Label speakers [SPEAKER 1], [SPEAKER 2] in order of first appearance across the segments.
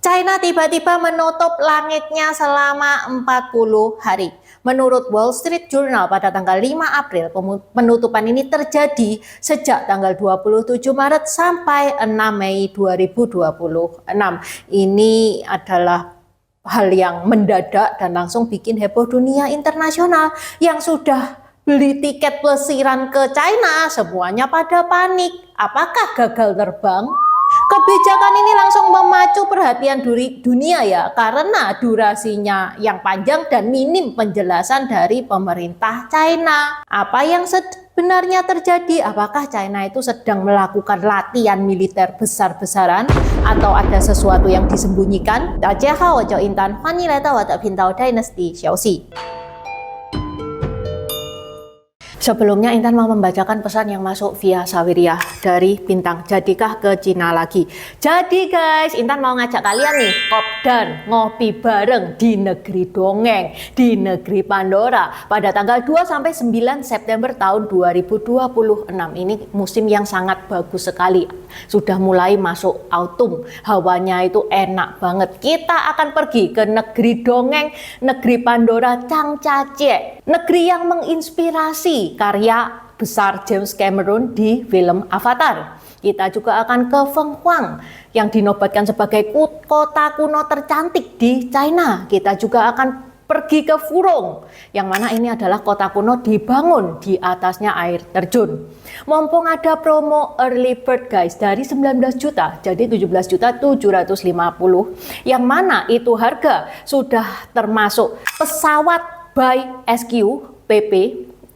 [SPEAKER 1] China tiba-tiba menutup langitnya selama 40 hari. Menurut Wall Street Journal pada tanggal 5 April, penutupan ini terjadi sejak tanggal 27 Maret sampai 6 Mei 2026. Ini adalah hal yang mendadak dan langsung bikin heboh dunia internasional yang sudah beli tiket pelesiran ke China, semuanya pada panik. Apakah gagal terbang? Kebijakan ini langsung memacu perhatian dunia ya, karena durasinya yang panjang dan minim penjelasan dari pemerintah China. Apa yang sebenarnya terjadi? Apakah China itu sedang melakukan latihan militer besar-besaran atau ada sesuatu yang disembunyikan? Dajiahao, Wajo Intan, Fanny Leta, Watak Bintao Dynasty, Xiaoxi. Sebelumnya Intan mau membacakan pesan yang masuk via Saweria dari Bintang. Jadikah ke Cina lagi? Jadi guys, Intan mau ngajak kalian nih kopdar ngopi bareng di negeri dongeng, di negeri Pandora pada tanggal 2 sampai 9 September tahun 2026. Ini musim yang sangat bagus sekali. Sudah mulai masuk autumn, hawanya itu enak banget. Kita akan pergi ke negeri dongeng, negeri Pandora Changjiajie, negeri yang menginspirasi karya besar James Cameron di film Avatar. Kita juga akan ke Fenghuang yang dinobatkan sebagai kota kuno tercantik di China. Kita juga akan pergi ke Furong, yang mana ini adalah kota kuno dibangun di atasnya air terjun. Mumpung ada promo early bird guys dari 19 juta jadi 17.750, yang mana itu harga sudah termasuk pesawat by SQ PP.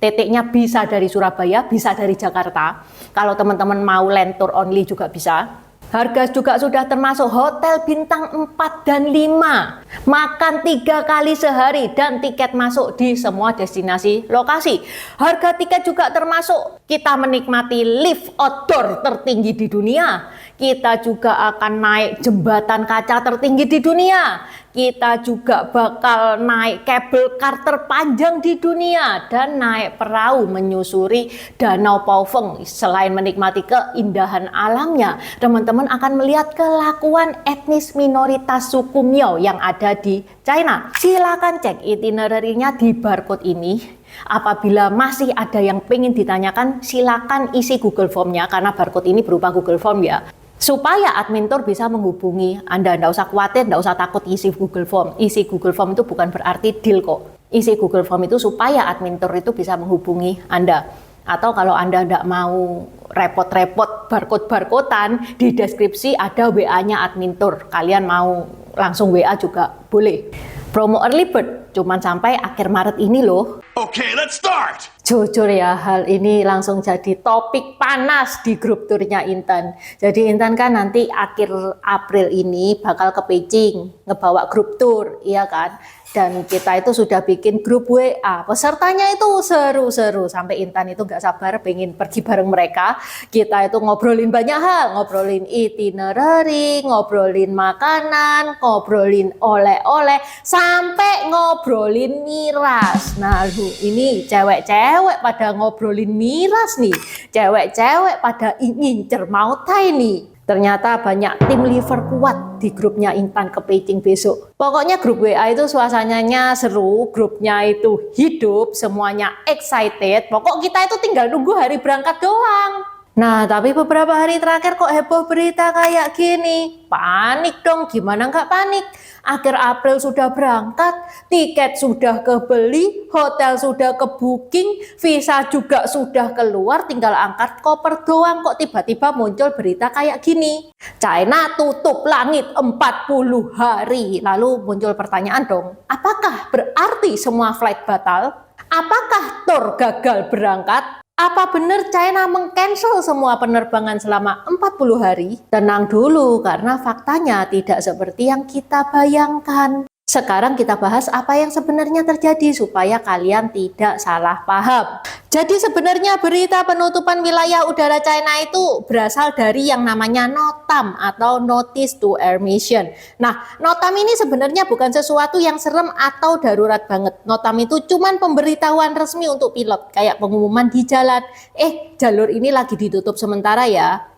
[SPEAKER 1] Titiknya bisa dari Surabaya, bisa dari Jakarta. Kalau teman-teman mau land tour only juga bisa. Harga juga sudah termasuk hotel bintang 4 dan 5. Makan 3 kali sehari dan tiket masuk di semua destinasi lokasi. Harga tiket juga termasuk kita menikmati lift outdoor tertinggi di dunia. Kita juga akan naik jembatan kaca tertinggi di dunia. Kita juga bakal naik kabel car terpanjang di dunia dan naik perahu menyusuri Danau Paofeng. Selain menikmati keindahan alamnya, teman-teman akan melihat kelakuan etnis minoritas suku Miao yang ada di China. Silakan cek itinerary-nya di barcode ini. Apabila masih ada yang pengen ditanyakan, silakan isi Google Form-nya karena barcode ini berupa Google Form ya. Supaya admin tour bisa menghubungi Anda, nggak usah khawatir, nggak usah takut isi Google Form. Isi Google Form itu bukan berarti deal kok. Isi Google Form itu supaya admin tour itu bisa menghubungi Anda. Atau kalau Anda nggak mau repot-repot barcode-barcodean, di deskripsi ada WA-nya admin tour. Kalian mau langsung WA juga boleh. Promo early bird cuman sampai akhir Maret ini loh.
[SPEAKER 2] Okay, let's start.
[SPEAKER 1] Jujur ya, hal ini langsung jadi topik panas di grup turnya Intan. Jadi Intan kan nanti akhir April ini bakal ke Beijing, ngebawa grup tur, iya kan? Dan kita itu sudah bikin grup WA, pesertanya itu seru-seru, sampai Intan itu nggak sabar pengen pergi bareng mereka. Kita itu ngobrolin banyak hal, ngobrolin itinerary, ngobrolin makanan, ngobrolin oleh-oleh, sampai ngobrolin miras. Nah ini cewek-cewek pada ngobrolin miras nih, cewek-cewek pada ngincer mautai nih. Ternyata banyak tim liver kuat di grupnya Intan ke Beijing besok. Pokoknya grup WA itu suasananya seru, grupnya itu hidup, semuanya excited. Pokok kita itu tinggal nunggu hari berangkat doang. Nah, tapi beberapa hari terakhir kok heboh berita kayak gini. Panik dong, gimana nggak panik? Akhir April sudah berangkat, tiket sudah kebeli, hotel sudah ke booking, visa juga sudah keluar, tinggal angkat koper doang. Kok tiba-tiba muncul berita kayak gini? China tutup langit 40 hari. Lalu muncul pertanyaan dong, apakah berarti semua flight batal? Apakah tour gagal berangkat? Apa benar China meng-cancel semua penerbangan selama 40 hari? Tenang dulu, karena faktanya tidak seperti yang kita bayangkan. Sekarang kita bahas apa yang sebenarnya terjadi supaya kalian tidak salah paham. Jadi sebenarnya berita penutupan wilayah udara China itu berasal dari yang namanya NOTAM atau Notice to Air Mission. Nah, NOTAM ini sebenarnya bukan sesuatu yang serem atau darurat banget. NOTAM itu cuman pemberitahuan resmi untuk pilot, kayak pengumuman di jalan. Jalur ini lagi ditutup sementara ya.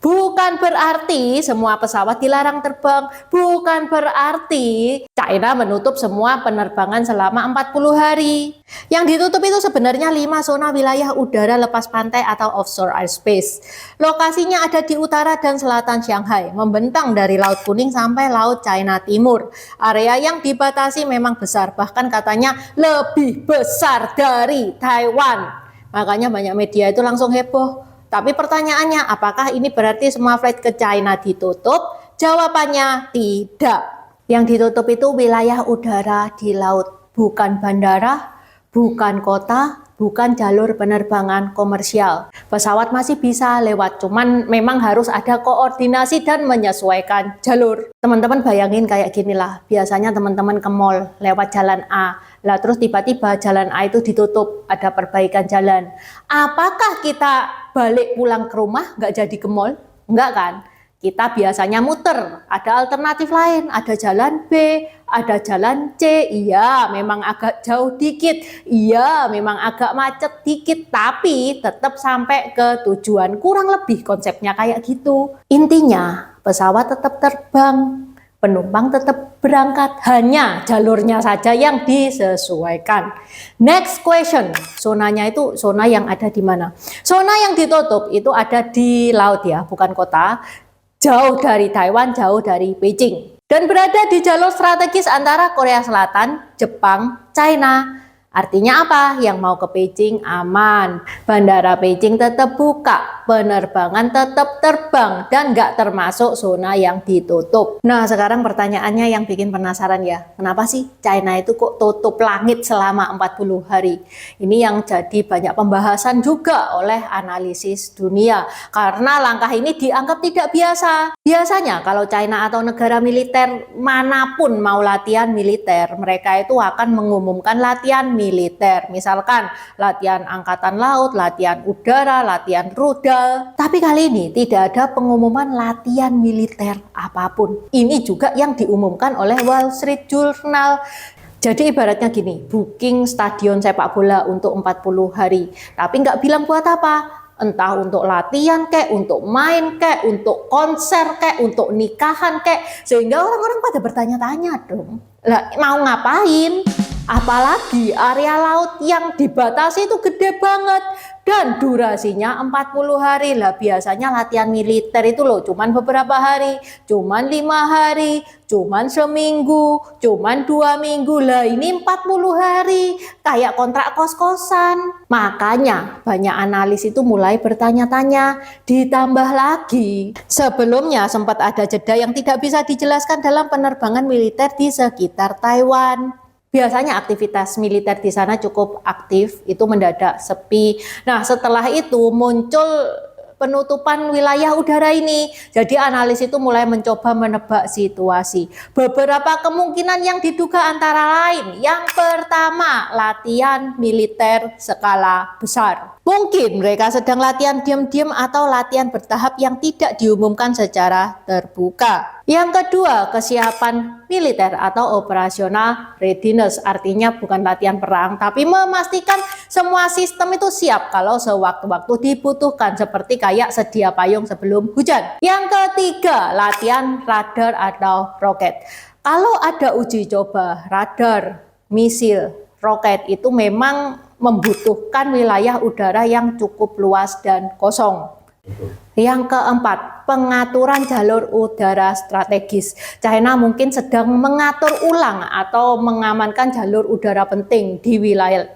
[SPEAKER 1] Bukan berarti semua pesawat dilarang terbang, bukan berarti China menutup semua penerbangan selama 40 hari. Yang ditutup itu sebenarnya 5 zona wilayah udara lepas pantai atau offshore airspace. Lokasinya ada di utara dan selatan Shanghai, membentang dari Laut Kuning sampai Laut China Timur. Area yang dibatasi memang besar, bahkan katanya lebih besar dari Taiwan. Makanya banyak media itu langsung heboh. Tapi pertanyaannya, apakah ini berarti semua flight ke China ditutup? Jawabannya tidak. Yang ditutup itu wilayah udara di laut, bukan bandara, bukan kota, bukan jalur penerbangan komersial. Pesawat masih bisa lewat, cuman memang harus ada koordinasi dan menyesuaikan jalur. Teman-teman bayangin kayak gini lah, biasanya teman-teman ke mall lewat jalan A, lah terus tiba-tiba jalan A itu ditutup, ada perbaikan jalan. Apakah kita balik pulang ke rumah nggak jadi ke mall? Enggak kan? Kita biasanya muter, ada alternatif lain, ada jalan B, ada jalan C, iya memang agak jauh dikit, iya memang agak macet dikit, tapi tetap sampai ke tujuan, kurang lebih konsepnya kayak gitu. Intinya pesawat tetap terbang, penumpang tetap berangkat, hanya jalurnya saja yang disesuaikan. Next question, zonanya itu zona yang ada di mana? Zona yang ditutup itu ada di laut ya, bukan kota. Jauh dari Taiwan, jauh dari Beijing. Dan berada di jalur strategis antara Korea Selatan, Jepang, China. Artinya apa? Yang mau ke Beijing aman. Bandara Beijing tetap buka, penerbangan tetap terbang, dan nggak termasuk zona yang ditutup. Nah, sekarang pertanyaannya yang bikin penasaran ya. Kenapa sih China itu kok tutup langit selama 40 hari? Ini yang jadi banyak pembahasan juga oleh analisis dunia. Karena langkah ini dianggap tidak biasa. Biasanya kalau China atau negara militer manapun mau latihan militer, mereka itu akan mengumumkan latihan militer, misalkan latihan angkatan laut, latihan udara, latihan rudal. Tapi kali ini tidak ada pengumuman latihan militer apapun. Ini juga yang diumumkan oleh Wall Street Journal. Jadi ibaratnya gini, booking stadion sepak bola untuk 40 hari, tapi nggak bilang buat apa. Entah untuk latihan kek, untuk main kek, untuk konser kek, untuk nikahan kek, sehingga orang-orang pada bertanya-tanya dong, lah mau ngapain? Apalagi area laut yang dibatasi itu gede banget dan durasinya 40 hari lah. Biasanya latihan militer itu loh cuman beberapa hari, cuman 5 hari, cuman seminggu, cuman 2 minggu lah. Ini 40 hari kayak kontrak kos-kosan. Makanya banyak analis itu mulai bertanya-tanya. Ditambah lagi sebelumnya sempat ada jeda yang tidak bisa dijelaskan dalam penerbangan militer di sekitar Taiwan. Biasanya aktivitas militer di sana cukup aktif, itu mendadak sepi. Nah, setelah itu muncul penutupan wilayah udara ini. Jadi analis itu mulai mencoba menebak situasi. Beberapa kemungkinan yang diduga antara lain. Yang pertama, latihan militer skala besar. Mungkin mereka sedang latihan diam-diam atau latihan bertahap yang tidak diumumkan secara terbuka. Yang kedua, kesiapan militer atau operasional readiness, artinya bukan latihan perang, tapi memastikan semua sistem itu siap kalau sewaktu-waktu dibutuhkan, seperti kayak sedia payung sebelum hujan. Yang ketiga, latihan radar atau roket. Kalau ada uji coba radar, misil, roket itu memang membutuhkan wilayah udara yang cukup luas dan kosong. Yang keempat, pengaturan jalur udara strategis. China mungkin sedang mengatur ulang atau mengamankan jalur udara penting di wilayah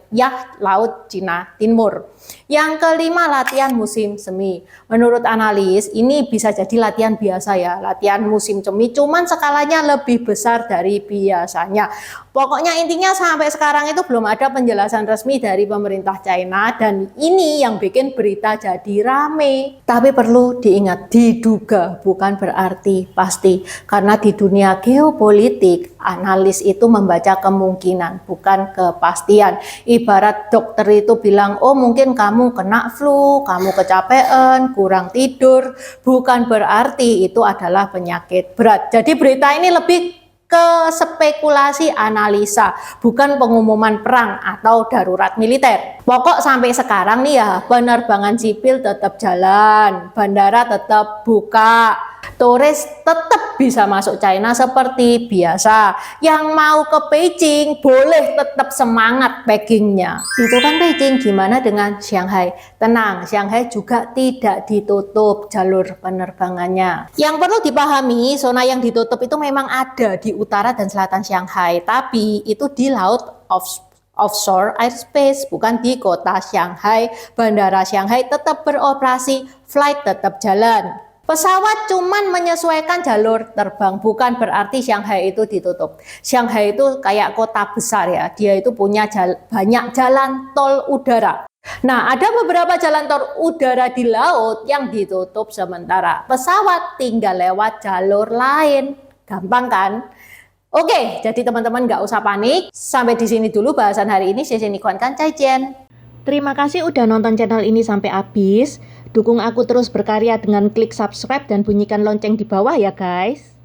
[SPEAKER 1] Laut Cina Timur. Yang kelima, latihan musim semi. Menurut analis, ini bisa jadi latihan biasa ya, latihan musim semi, cuman skalanya lebih besar dari biasanya. Pokoknya intinya sampai sekarang itu belum ada penjelasan resmi dari pemerintah China, dan ini yang bikin berita jadi rame. Tapi perlu diingat, diduga bukan berarti pasti, karena di dunia geopolitik analis itu membaca kemungkinan bukan kepastian. Ibarat dokter itu bilang, oh mungkin kamu kena flu, kamu kecapean, kurang tidur, bukan berarti itu adalah penyakit berat. Jadi berita ini lebih ke spekulasi analisa, bukan pengumuman perang atau darurat militer. Pokok sampai sekarang nih ya, penerbangan sipil tetap jalan, bandara tetap buka, turis tetap bisa masuk China seperti biasa. Yang mau ke Beijing boleh tetap semangat packingnya. Itu kan Beijing, gimana dengan Shanghai? Tenang, Shanghai juga tidak ditutup jalur penerbangannya. Yang perlu dipahami, zona yang ditutup itu memang ada di utara dan selatan Shanghai, tapi itu di laut offshore airspace, bukan di kota Shanghai. Bandara Shanghai tetap beroperasi, flight tetap jalan. Pesawat cuman menyesuaikan jalur terbang, bukan berarti Shanghai itu ditutup. Shanghai itu kayak kota besar ya, dia itu punya banyak jalan tol udara. Nah, ada beberapa jalan tol udara di laut yang ditutup sementara. Pesawat tinggal lewat jalur lain. Gampang kan? Oke, jadi teman-teman nggak usah panik. Sampai di sini dulu bahasan hari ini. Terima kasih udah nonton channel ini sampai habis. Dukung aku terus berkarya dengan klik subscribe dan bunyikan lonceng di bawah ya guys.